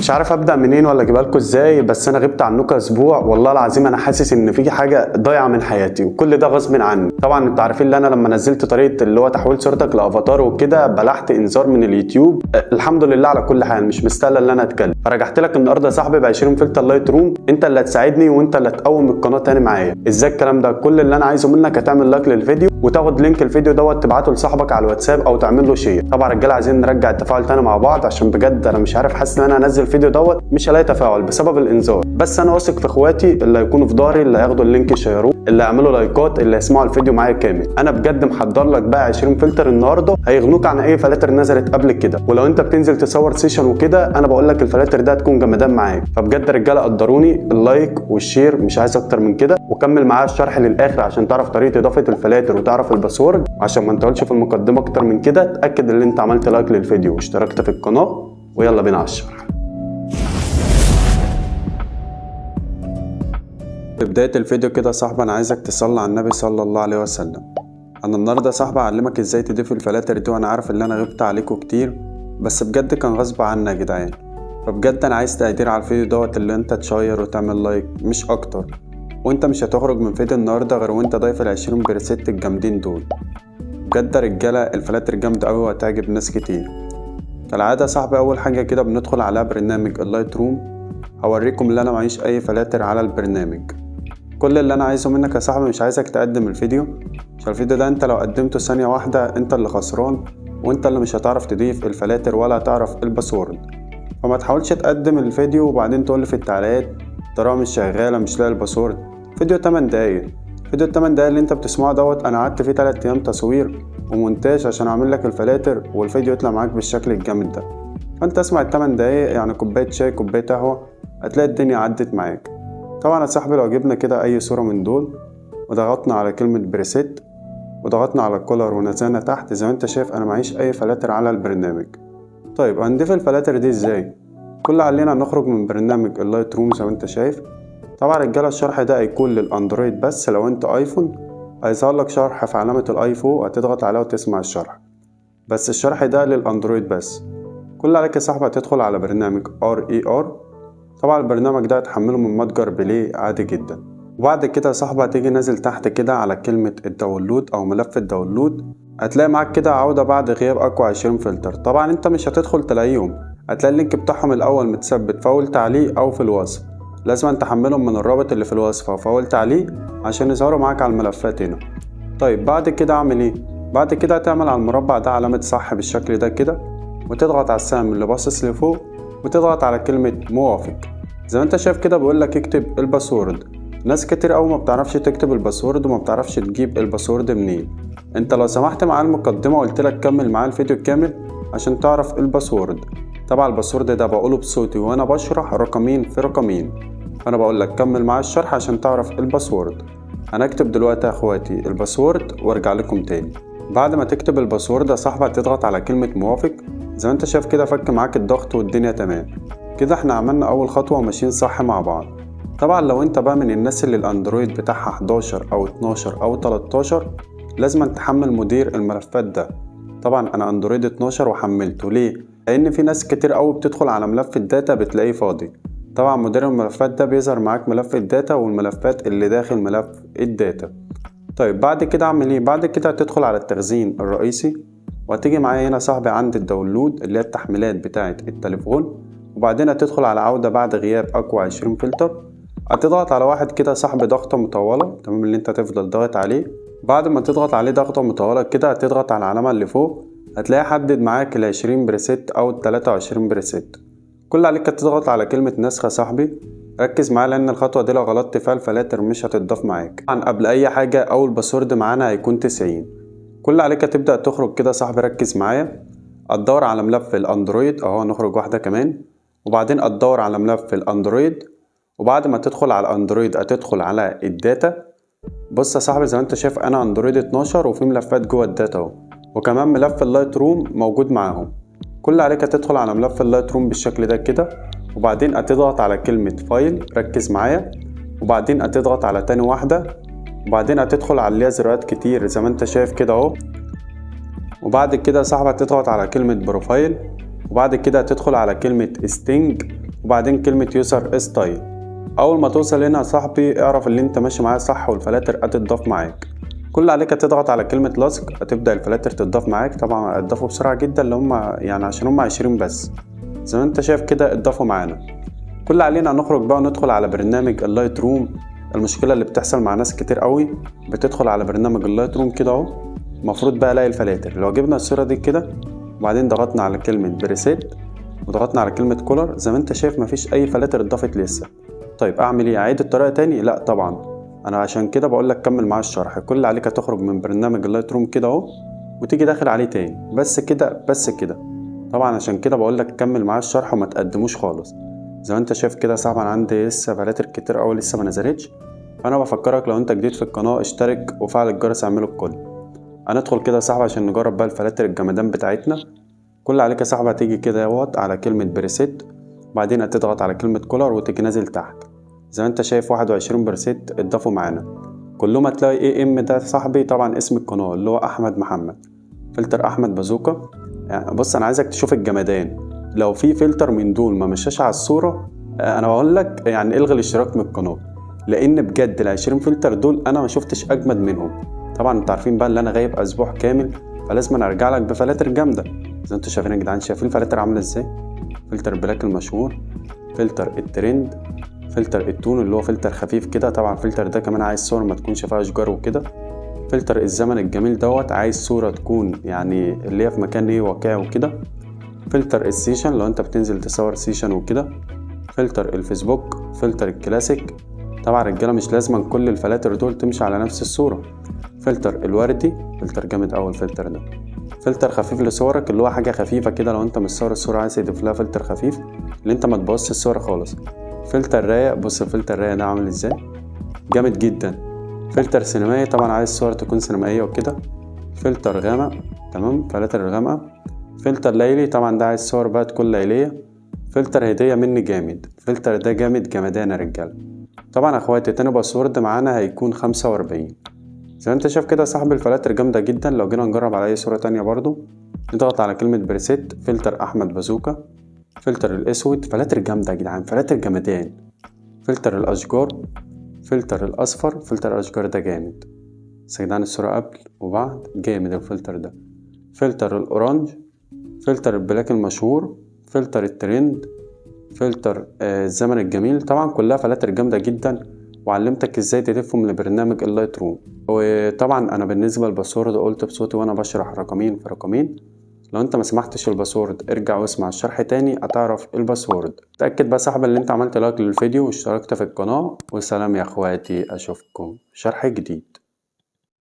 مش عارف ابدا منين ولا اجيبها لكم ازاي، بس انا غبت عنكم اسبوع والله العظيم. انا حاسس ان في حاجه ضايعه من حياتي وكل ده غصب عني. طبعا انتوا عارفين ان انا لما نزلت طريقه اللي هو تحويل صورتك لافاتار وكده بلحت انذار من اليوتيوب. الحمد لله على كل حال، مش مستاهله ان انا اتكلم. فرجعت لك النهارده يا صاحبي ب 20 فلتر لايت روم. انت اللي هتساعدني وانت اللي هتقوم القناه تاني معايا. ازاي الكلام ده؟ كل اللي انا عايزه منك هتعمل لايك للفيديو وتاخد لينك الفيديو دوت تبعته لصاحبك على الواتساب او تعمل له شير. طبعا يا رجاله عايزين نرجع التفاعل تاني مع بعض، عشان بجد انا مش عارف، حاسس ان انا انزل الفيديو دوت مش هلاقي تفاعل بسبب الانذار. بس انا واثق في اخواتي اللي هيكونوا في ظهري، اللي هياخدوا اللينك يشيروه، اللي هيعملوا لايكات، اللي هيسمعوا الفيديو معايا كامل. انا بجد محضر لك بقى 20 فلتر النهارده هيغنوك عن اي فلاتر نزلت قبل كده. ولو انت بتنزل تصور سيشن وكده انا بقول لك الفلاتر ده هتكون جمدان معاك. فبجد رجاله قدروني اللايك والشير، مش عايز اكتر من كده. وكمل معايا الشرح للاخر عشان تعرف طريقه اضافه الفلاتر وتعرف الباسورد. عشان ما نطولش في المقدمه اكتر من كده، اتاكد ان انت عملت لايك للفيديو واشتركت في القناه، ويلا بينا على الشرح. في بداية الفيديو كده يا صاحبي انا عايزك تصلي على النبي صلى الله عليه وسلم. انا النهارده يا صاحبي اعلمك ازاي تضيف الفلاتر دي، وانا عارف ان انا غبت عليكم كتير بس بجد كان غصب عني يا جدعان. فبجد انا عايز تقدير على الفيديو دوت، اللي انت تشير وتعمل لايك مش اكتر. وانت مش هتخرج من فيديو النهارده غير وانت ضايف ال20 بريسيت الجامدين دول. بجد يا رجاله الفلاتر جامده قوي وهتعجب ناس كتير. كالعاده يا صاحبي اول حاجه كده بندخل على برنامج اللايت روم. هوريكم ان انا معيش اي فلاتر على البرنامج. كل اللي انا عايزه منك يا صاحبي، مش عايزك تقدم الفيديو، عشان الفيديو ده انت لو قدمته ثانيه واحده انت اللي خسران، وانت اللي مش هتعرف تضيف الفلاتر ولا هتعرف الباسورد. فما تحاولش تقدم الفيديو وبعدين تقول لي في التعليقات الطريقه مش شغاله مش لاقي الباسورد. فيديو 8 دقايق، فيديو 8 دقايق اللي انت بتسمعه دوت انا قعدت فيه 3 ايام تصوير ومونتاج عشان اعمل لك الفلاتر والفيديو يطلع معاك بالشكل الجامد ده. فانت اسمع ال8 دقايق يعني كوبايه شاي كوبايه قهوه، هتلاقي الدنيا عدت معاك. طبعا يا صاحبي لو جبنا كده اي صورة من دول وضغطنا على كلمة بريسيت وضغطنا على الكولر ونزلنا تحت، زي ما انت شايف انا معيش اي فلاتر على البرنامج. طيب هنضيف الفلاتر دي ازاي؟ كل علينا نخرج من برنامج اللايت روم زي ما انت شايف. طبعا رجاله الشرح ده هيكون للاندرويد بس، لو انت ايفون هيظهر لك شرح في علامة الاي فوق هتضغط عليها وتسمع الشرح، بس الشرح ده للاندرويد بس. كل عليك يا صاحبي هتدخل على برنامج RER. طبعا البرنامج ده هتحمله من متجر بلاي عادي جدا. وبعد كده يا صاحبي هتيجي نازل تحت كده على كلمة الداونلود او ملف الداونلود، هتلاقي معاك كده عودة بعد غياب اقوى 20 فلتر. طبعا انت مش هتدخل تلاقيهم، هتلاقي اللينك بتاعهم الاول متثبت في اول تعليق او في الوصف. لازم انت تحملهم من الرابط اللي في الوصف او في اول تعليق عشان يظهروا معاك على الملفات هنا. طيب بعد كده اعمل ايه؟ بعد كده هتعمل على المربع ده علامة صح بالشكل ده كده، وتضغط على السهم اللي باصص لفوق وتضغط على كلمة موافق. زي ما انت شايف كده بيقول لك اكتب الباسورد. ناس كتير قوي ما بتعرفش تكتب الباسورد وما بتعرفش تجيب الباسورد منين. انت لو سمحت معايا المقدمه وقلت لك كمل معايا الفيديو كامل عشان تعرف الباسورد. طبعا الباسورد ده بقوله بصوتي وانا بشرح رقمين في رقمين، فانا بقول لك كمل معايا الشرح عشان تعرف الباسورد. انا اكتب دلوقتي يا اخواتي الباسورد وارجع لكم تاني. بعد ما تكتب الباسورد يا صاحبي هتضغط على كلمه موافق. زي ما انت شايف كده فك معاك الضغط والدنيا تمام كده. احنا عملنا اول خطوة وماشيين صح مع بعض. طبعا لو انت بقى من الناس اللي الاندرويد بتاعها 11 او 12 او 13 لازم تحمل مدير الملفات ده. طبعا انا اندرويد 12 وحملته. ليه؟ لان في ناس كتير قوي بتدخل على ملف الداتا بتلاقيه فاضي. طبعا مدير الملفات ده بيظهر معاك ملف الداتا والملفات اللي داخل ملف الداتا. طيب بعد كده اعمل ايه؟ بعد كده هتدخل على التخزين الرئيسي وهتيجي معايا هنا صاحبي عند الداونلود اللي هي التحميلات بتاعة التليفون، وبعدين هتدخل على عودة بعد غياب اقوى 20 فلتر. هتضغط على واحد كده صاحبي ضغطة مطولة، تمام، اللي انت تفضل ضغط عليه. بعد ما تضغط عليه ضغطة مطولة كده هتضغط على العلامة اللي فوق، هتلاقي حدد معاك ال20 بريسيت او ال23 بريسيت. كل عليك تضغط على كلمة نسخة صاحبي. ركز معايا لان الخطوة دي لو غلطت فيها الفلاتر مش هتضاف معاك. طبعا قبل اي حاجة اول باسورد معانا هيكون 90. كل عليك تبدأ تخرج كده صاحبي، ركز معايا. هتدور على ملف الاندرويد اهو، نخرج واحدة كمان، وبعدين هتدور على ملف الاندرويد، وبعد ما تدخل على الاندرويد هتدخل على الداتا. بص يا صاحبي زي ما انت شايف انا اندرويد 12 وفي ملفات جوه الداتا اهو، وكمان ملف اللايت روم موجود معاهم. كل عليك هتدخل على ملف اللايت روم بالشكل ده كده، وبعدين هتضغط على كلمة فايل، ركز معايا، وبعدين هتضغط على تاني واحدة، وبعدين هتدخل على اللي هي زرارات كتير زي ما انت شايف كده اهو، وبعد كده يا صاحبي هتضغط على كلمة بروفايل، وبعد كده هتدخل على كلمة ستينج، وبعدين كلمة يوزر ستايل. اول ما توصل هنا يا صاحبي اعرف اللي انت ماشي معاه صح والفلاتر هتتضاف معاك. كل اللي عليك هتضغط على كلمة لصق هتبدأ الفلاتر تتضاف معاك. طبعا هتضافوا بسرعة جدا اللي هم يعني عشان هم 20 بس زي ما انت شايف كده اتضافوا معانا. كل اللي علينا هنخرج بقى وندخل على برنامج اللايت روم. المشكلة اللي بتحصل مع ناس كتير قوي بتدخل على برنامج اللايت روم كده اهو، المفروض بقى الاقي الفلاتر. لو جبنا الصورة دي كده وبعدين ضغطنا على كلمة بريسيت وضغطنا على كلمة كولر زي ما انت شايف مفيش اي فلاتر اتضافت لسه. طيب اعمل ايه؟ اعيد الطريقة تاني؟ لا طبعا، انا عشان كده بقول لك كمل معايا الشرح. كل اللي عليك هتخرج من برنامج اللايت روم كده اهو وتيجي داخل عليه تاني، بس كده بس كده. طبعا عشان كده بقول لك كمل معايا الشرح وما تقدموش خالص. زي ما انت شايف كده صعب، انا عندي لسه فلاتر كتير قوي لسه ما نزلتش. فانا بفكرك لو انت جديد في القناة اشترك وفعل الجرس اعمله الكل. هندخل كده يا صاحبي عشان نجرب بقى الفلاتر الجمدان بتاعتنا. كل اللي عليك يا صاحبي هتيجي كده اهوت على كلمة بريسيت وبعدين هتضغط على كلمة كولر وتيجي نازل تحت. زي ما انت شايف 21 بريسيت اتضافوا معانا كلهم. هتلاقي ايه ام ده يا صاحبي طبعا اسم القناة اللي هو احمد محمد، فلتر احمد بازوكا. يعني بص انا عايزك تشوف الجمدان. لو في فلتر من دول ما مشاش على الصورة انا بقول لك يعني الغي الاشتراك من القناة، لان بجد ال20 فلتر دول انا ما شفتش اجمد منهم. طبعا انتوا عارفين بقى ان انا غايب اسبوع كامل فلازم أنا ارجع لك بفلاتر جامده. زي ما انتوا شايفين يا جدعان، شايفين الفلاتر عامله ازاي؟ فلتر بلاك المشهور، فلتر الترند، فلتر التون اللي هو فلتر خفيف كده. طبعا الفلتر ده كمان عايز صور ما تكونش فيها اشجار وكده. فلتر الزمن الجميل دوت عايز صوره تكون يعني اللي هي في مكان ايه واقعي وكده. فلتر السيشن لو انت بتنزل تصور سيشن وكده. فلتر الفيسبوك، فلتر الكلاسيك. طبعا رجاله مش لازم كل الفلاتر دول تمشي على نفس الصوره. فلتر الوردي، فلتر جامد اوي الفلتر ده. فلتر خفيف لصورك اللي هو حاجه خفيفه كده لو انت مصور الصوره عايز تضيف لها فلتر خفيف اللي انت ما تبوظش الصوره خالص. فلتر رايق، بص الفلتر رايق ده عامل ازاي، جامد جدا. فلتر سينمائي طبعا عايز صور تكون سينمائيه وكده. فلتر غامق، تمام، فلاتر الغامقه. فلتر ليلي طبعا ده عايز صور بقى تكون ليليه. فلتر هديه مني جامد، الفلتر ده جامد جمدان يا رجاله. طبعا اخواتي تاني باسورد معانا هيكون 45. زي ما انت شايف كده صاحب الفلاتر جامدة جدا. لو جينا نجرب على اي صورة تانية برضو نضغط على كلمة بريسيت، فلتر احمد بازوكا، فلتر الاسود. فلاتر جامدة يا جدعان، فلاتر جمدان. فلتر الاشجار، فلتر الاصفر. فلتر الاشجار ده جامد بس يا جدعان الصورة قبل وبعد جامد الفلتر ده. فلتر الاورانج، فلتر البلاك المشهور، فلتر الترند، فلتر الزمن الجميل. طبعا كلها فلاتر جامدة جدا وعلمتك ازاي تضيفهم لبرنامج اللايت روم. وطبعا انا بالنسبة للباسورد قلت بصوتي وانا بشرح رقمين في رقمين. لو انت ما سمحتش الباسورد ارجع واسمع الشرح تاني هتعرف الباسورد. تأكد بقى صاحب اللي انت عملت لايك للفيديو واشتركت في القناة. والسلام يا اخواتي، اشوفكم في شرح جديد.